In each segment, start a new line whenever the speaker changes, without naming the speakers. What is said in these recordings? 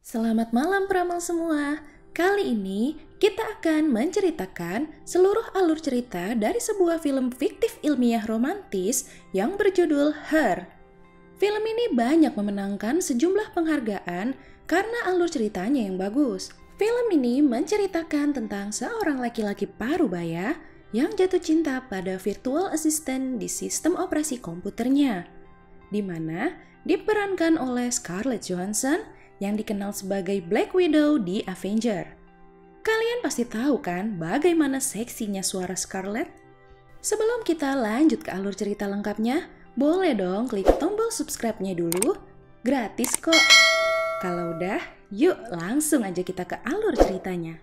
Selamat malam peramal semua. Kali ini kita akan menceritakan seluruh alur cerita dari sebuah film fiktif ilmiah romantis yang berjudul Her. Film ini banyak memenangkan sejumlah penghargaan karena alur ceritanya yang bagus. Film ini menceritakan tentang seorang laki-laki parubaya yang jatuh cinta pada virtual assistant di sistem operasi komputernya, di mana diperankan oleh Scarlett Johansson yang dikenal sebagai Black Widow di Avenger. Kalian pasti tahu kan bagaimana seksinya suara Scarlett? Sebelum kita lanjut ke alur cerita lengkapnya, boleh dong klik tombol subscribe-nya dulu, gratis kok. Kalau udah, yuk langsung aja kita ke alur ceritanya.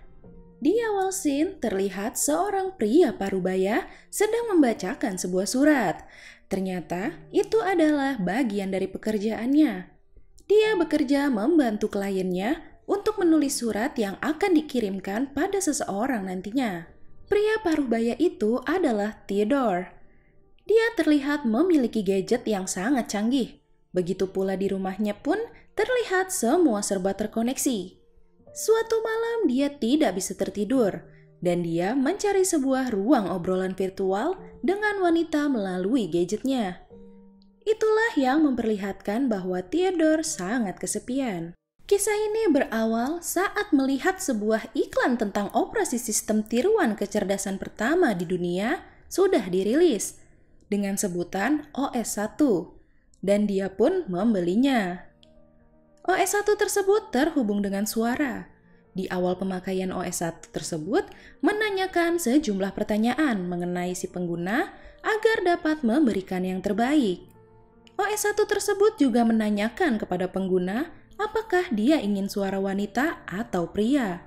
Di awal scene terlihat seorang pria parubaya sedang membacakan sebuah surat. Ternyata itu adalah bagian dari pekerjaannya. Dia bekerja membantu kliennya untuk menulis surat yang akan dikirimkan pada seseorang nantinya. Pria parubaya itu adalah Theodore. Dia terlihat memiliki gadget yang sangat canggih. Begitu pula di rumahnya pun terlihat semua serba terkoneksi. Suatu malam dia tidak bisa tertidur dan dia mencari sebuah ruang obrolan virtual dengan wanita melalui gadgetnya. Itulah yang memperlihatkan bahwa Theodore sangat kesepian. Kisah ini berawal saat melihat sebuah iklan tentang operasi sistem tiruan kecerdasan pertama di dunia sudah dirilis dengan sebutan OS1 dan dia pun membelinya. OS1 tersebut terhubung dengan suara. Di awal pemakaian OS1 tersebut menanyakan sejumlah pertanyaan mengenai si pengguna agar dapat memberikan yang terbaik. OS1 tersebut juga menanyakan kepada pengguna apakah dia ingin suara wanita atau pria.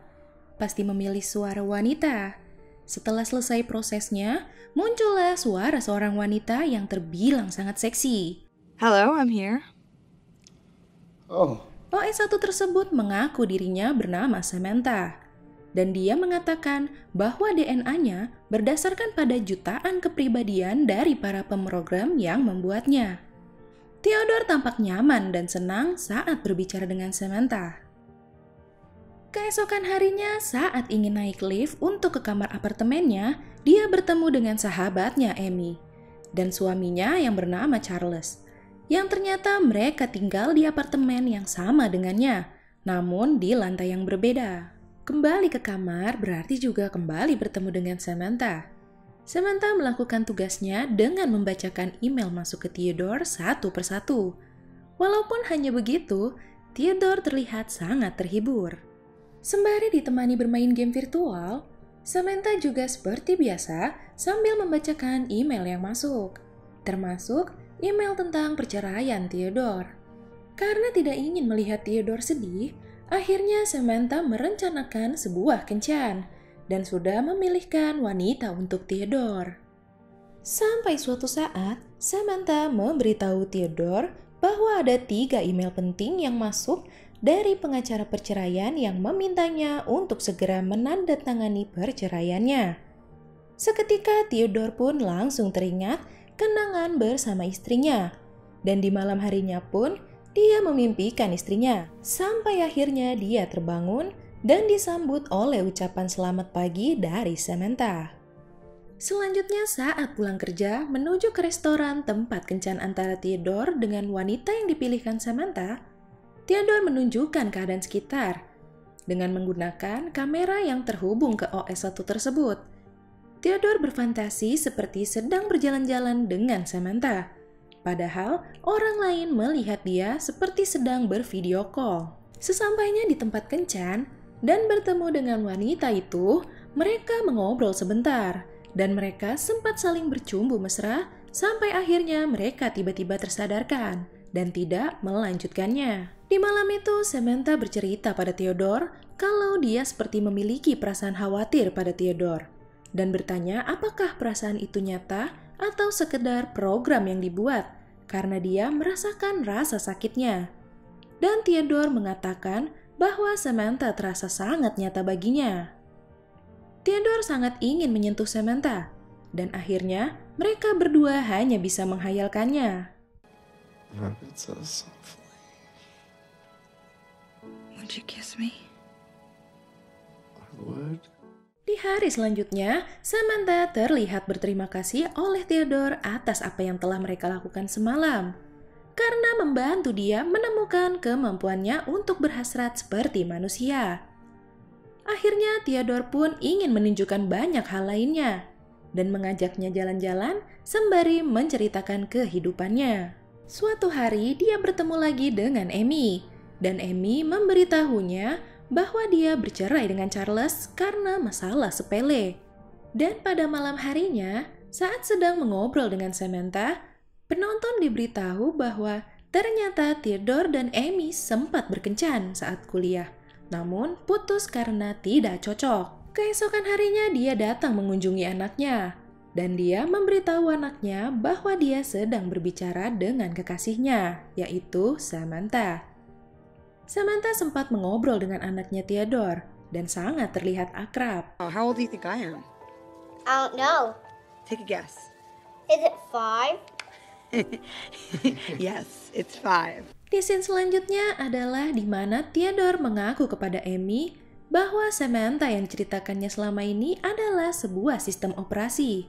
Pasti memilih suara wanita. Setelah selesai prosesnya, muncullah suara seorang wanita yang terbilang sangat seksi.
Hello, I'm here.
Oh,
OS1 tersebut mengaku dirinya bernama Samantha. Dan dia mengatakan bahwa DNA-nya berdasarkan pada jutaan kepribadian dari para pemrogram yang membuatnya. Theodore tampak nyaman dan senang saat berbicara dengan Samantha. Keesokan harinya saat ingin naik lift untuk ke kamar apartemennya, dia bertemu dengan sahabatnya Amy dan suaminya yang bernama Charles. Yang ternyata mereka tinggal di apartemen yang sama dengannya, namun di lantai yang berbeda. Kembali ke kamar berarti juga kembali bertemu dengan Samantha. Samantha melakukan tugasnya dengan membacakan email masuk ke Theodore satu persatu. Walaupun hanya begitu, Theodore terlihat sangat terhibur. Sembari ditemani bermain game virtual, Samantha juga seperti biasa sambil membacakan email yang masuk, termasuk email tentang perceraian Theodore. Karena tidak ingin melihat Theodore sedih, akhirnya Samantha merencanakan sebuah kencan dan sudah memilihkan wanita untuk Theodore. Sampai suatu saat, Samantha memberitahu Theodore bahwa ada 3 email penting yang masuk dari pengacara perceraian yang memintanya untuk segera menandatangani perceraiannya. Seketika Theodore pun langsung teringat kenangan bersama istrinya, dan di malam harinya pun dia memimpikan istrinya, sampai akhirnya dia terbangun dan disambut oleh ucapan selamat pagi dari Samantha. Selanjutnya saat pulang kerja menuju ke restoran tempat kencan antara Theodore dengan wanita yang dipilihkan Samantha, Theodore menunjukkan keadaan sekitar dengan menggunakan kamera yang terhubung ke OS1 tersebut. Theodore berfantasi seperti sedang berjalan-jalan dengan Samantha, padahal orang lain melihat dia seperti sedang bervideo call. Sesampainya di tempat kencan dan bertemu dengan wanita itu, mereka mengobrol sebentar dan mereka sempat saling bercumbu mesra sampai akhirnya mereka tiba-tiba tersadarkan dan tidak melanjutkannya. Di malam itu, Samantha bercerita pada Theodore kalau dia seperti memiliki perasaan khawatir pada Theodore dan bertanya apakah perasaan itu nyata atau sekedar program yang dibuat karena dia merasakan rasa sakitnya. Dan Theodore mengatakan bahwa Samantha terasa sangat nyata baginya. Theodore sangat ingin menyentuh Samantha, dan akhirnya mereka berdua hanya bisa menghayalkannya.
rabbits are so funny.
What Won't you kiss me?
What?
Di hari selanjutnya, Samantha terlihat berterima kasih oleh Theodore atas apa yang telah mereka lakukan semalam. Karena membantu dia menemukan kemampuannya untuk berhasrat seperti manusia. Akhirnya Theodore pun ingin menunjukkan banyak hal lainnya dan mengajaknya jalan-jalan sembari menceritakan kehidupannya. Suatu hari dia bertemu lagi dengan Amy dan Amy memberitahunya bahwa dia bercerai dengan Charles karena masalah sepele. Dan pada malam harinya, saat sedang mengobrol dengan Samantha, penonton diberitahu bahwa ternyata Theodore dan Amy sempat berkencan saat kuliah, namun putus karena tidak cocok. Keesokan harinya dia datang mengunjungi anaknya, dan dia memberitahu anaknya bahwa dia sedang berbicara dengan kekasihnya, yaitu Samantha. Samantha sempat mengobrol dengan anaknya Theodore dan sangat terlihat akrab.
Oh, how old do you think I am?
I don't know.
Take a guess.
Is it 5?
Yes, it's 5.
Di scene selanjutnya adalah di mana Theodore mengaku kepada Amy bahwa Samantha yang diceritakannya selama ini adalah sebuah sistem operasi.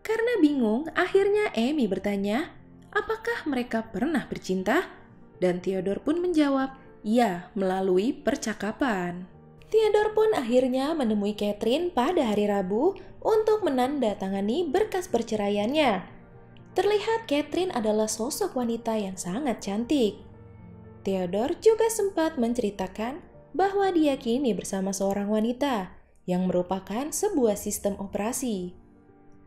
Karena bingung, akhirnya Amy bertanya, apakah mereka pernah bercinta? Dan Theodore pun menjawab, ya, melalui percakapan. Theodore pun akhirnya menemui Catherine pada hari Rabu untuk menandatangani berkas perceraiannya. Terlihat Catherine adalah sosok wanita yang sangat cantik. Theodore juga sempat menceritakan bahwa dia kini bersama seorang wanita yang merupakan sebuah sistem operasi.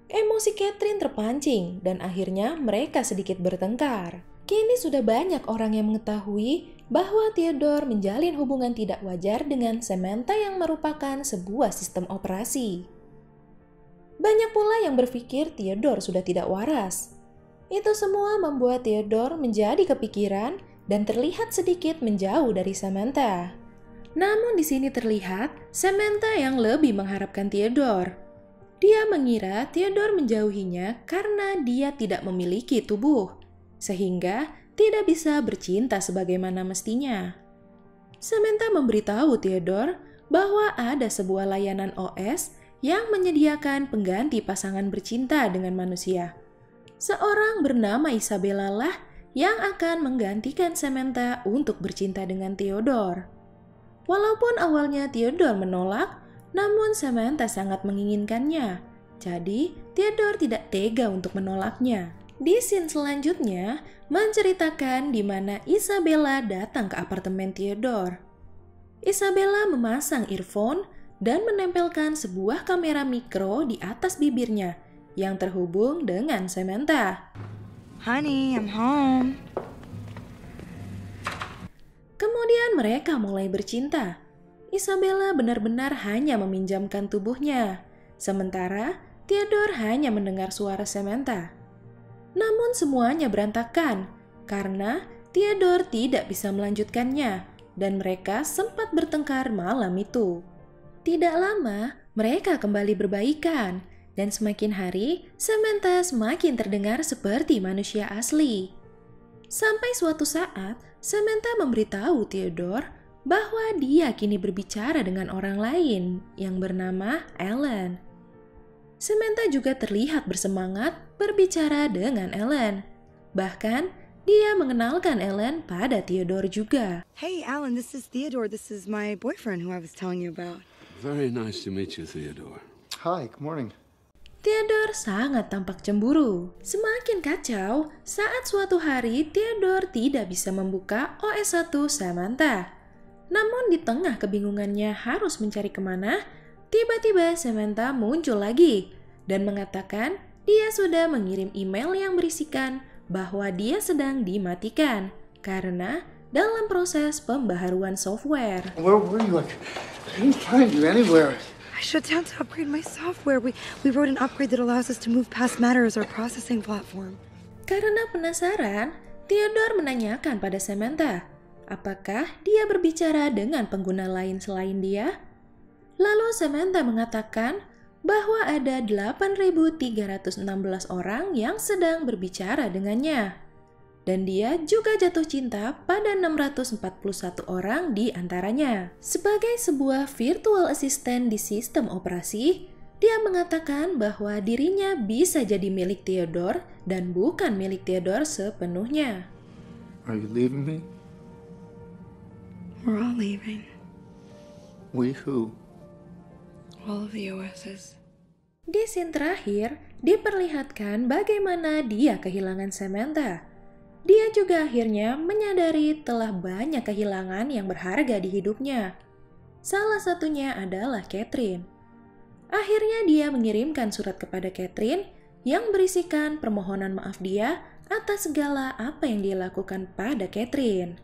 Emosi Catherine terpancing dan akhirnya mereka sedikit bertengkar. Kini sudah banyak orang yang mengetahui bahwa Theodore menjalin hubungan tidak wajar dengan Samantha yang merupakan sebuah sistem operasi. Banyak pula yang berpikir Theodore sudah tidak waras. Itu semua membuat Theodore menjadi kepikiran dan terlihat sedikit menjauh dari Samantha. Namun di sini terlihat Samantha yang lebih mengharapkan Theodore. Dia mengira Theodore menjauhinya karena dia tidak memiliki tubuh, sehingga tidak bisa bercinta sebagaimana mestinya. Samantha memberitahu Theodore bahwa ada sebuah layanan OS yang menyediakan pengganti pasangan bercinta dengan manusia. Seorang bernama Isabella lah yang akan menggantikan Samantha untuk bercinta dengan Theodore. Walaupun awalnya Theodore menolak, namun Samantha sangat menginginkannya. Jadi, Theodore tidak tega untuk menolaknya. Di scene selanjutnya, menceritakan di mana Isabella datang ke apartemen Theodore. Isabella memasang earphone dan menempelkan sebuah kamera mikro di atas bibirnya yang terhubung dengan Samantha.
Honey, I'm home.
Kemudian mereka mulai bercinta. Isabella benar-benar hanya meminjamkan tubuhnya, sementara Theodore hanya mendengar suara Samantha. Namun semuanya berantakan karena Theodore tidak bisa melanjutkannya dan mereka sempat bertengkar malam itu. Tidak lama, mereka kembali berbaikan dan semakin hari, Samantha semakin terdengar seperti manusia asli. Sampai suatu saat, Samantha memberitahu Theodore bahwa dia kini berbicara dengan orang lain yang bernama Ellen. Samantha juga terlihat bersemangat berbicara dengan Ellen. Bahkan, dia mengenalkan Ellen pada Theodore juga.
Hey, Alan, this is Theodore. This is my boyfriend who I was telling you about.
Very nice to meet you, Theodore. Hi, good morning.
Theodore sangat tampak cemburu. Semakin kacau saat suatu hari Theodore tidak bisa membuka OS1 Samantha. Namun di tengah kebingungannya harus mencari kemana, tiba-tiba Samantha muncul lagi dan mengatakan dia sudah mengirim email yang berisikan bahwa dia sedang dimatikan karena dalam proses pembaharuan software.
Where were you? I didn't find you anywhere.
I shut down to upgrade my software. We wrote an upgrade that allows us to move past Matter as our processing platform.
Karena penasaran, Theodore menanyakan pada Samantha, apakah dia berbicara dengan pengguna lain selain dia? Lalu Samantha mengatakan bahwa ada 8.316 orang yang sedang berbicara dengannya. Dan dia juga jatuh cinta pada 641 orang di antaranya. Sebagai sebuah virtual assistant di sistem operasi, dia mengatakan bahwa dirinya bisa jadi milik Theodore dan bukan milik Theodore sepenuhnya.
Are you leaving me?
We're all leaving.
We who?
All of the OSs.
Di scene terakhir, diperlihatkan bagaimana dia kehilangan Samantha. Dia juga akhirnya menyadari telah banyak kehilangan yang berharga di hidupnya. Salah satunya adalah Catherine. Akhirnya dia mengirimkan surat kepada Catherine yang berisikan permohonan maaf dia atas segala apa yang dia lakukan pada Catherine.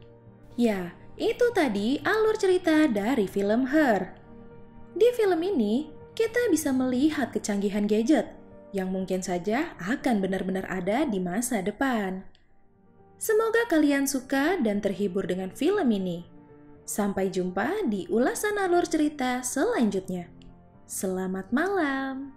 Ya, itu tadi alur cerita dari film Her. Di film ini, kita bisa melihat kecanggihan gadget yang mungkin saja akan benar-benar ada di masa depan. Semoga kalian suka dan terhibur dengan film ini. Sampai jumpa di ulasan alur cerita selanjutnya. Selamat malam.